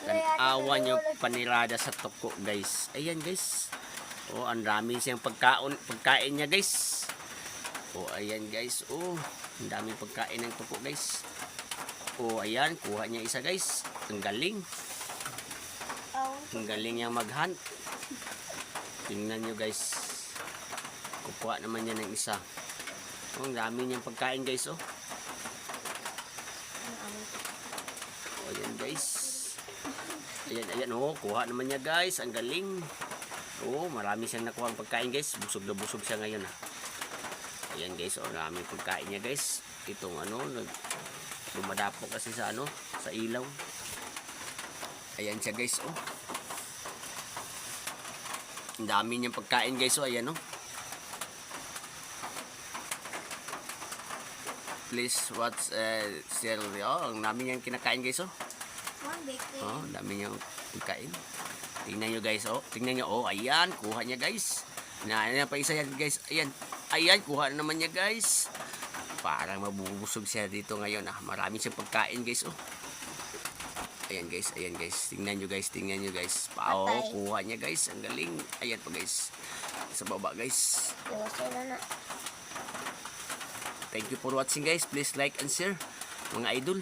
Tanawan yung panirada sa tuko, guys. Ayan, guys. Oh, ang dami siyang pagkain niya, guys. Oh, ayan, guys. Oh, ang daming pagkain ng tuko, guys. Oh, ayan, kuha niya isa, guys. Ang galing. Ang galing niya mag-hunt. Tingnan nyo, guys. Kukuha naman niya ng isa. Oh, ang dami niyang pagkain, guys, oh. Oh, ayan, guys. Ayan, ayan, oh. Kuha naman niya, guys. Ang galing. Oh, marami siyang nakuha ang pagkain, guys. Busog na busog siya ngayon, ah. Ayan, guys, oh. Marami pagkain niya, guys. Itong, dumadapo kasi sa, sa ilaw. Ayan siya, guys, oh. Ang dami niyang pagkain, guys, oh. Ayan, oh. Please watch share. Oh, ang dami niyang kinakain, guys, oh. Oh, ang dami niyang pagkain. Tingnan niyo, guys, oh. Tingnan niyo, oh. Ayan, kuha niya, guys. Ayan pa isa yan, guys. Ayan. Ayan, kuha na naman niya, guys. Parang mabubusog siya dito ngayon, ah. Marami siyang pagkain, guys, oh. Ayan, guys. Ayan, guys. Tingnan niyo, guys. Tingnan niyo, guys. Oh, kuha niya, guys. Ang galing. Ayan pa, guys. Sa baba, guys. Thank you for watching, guys. Please like and share, mga idol.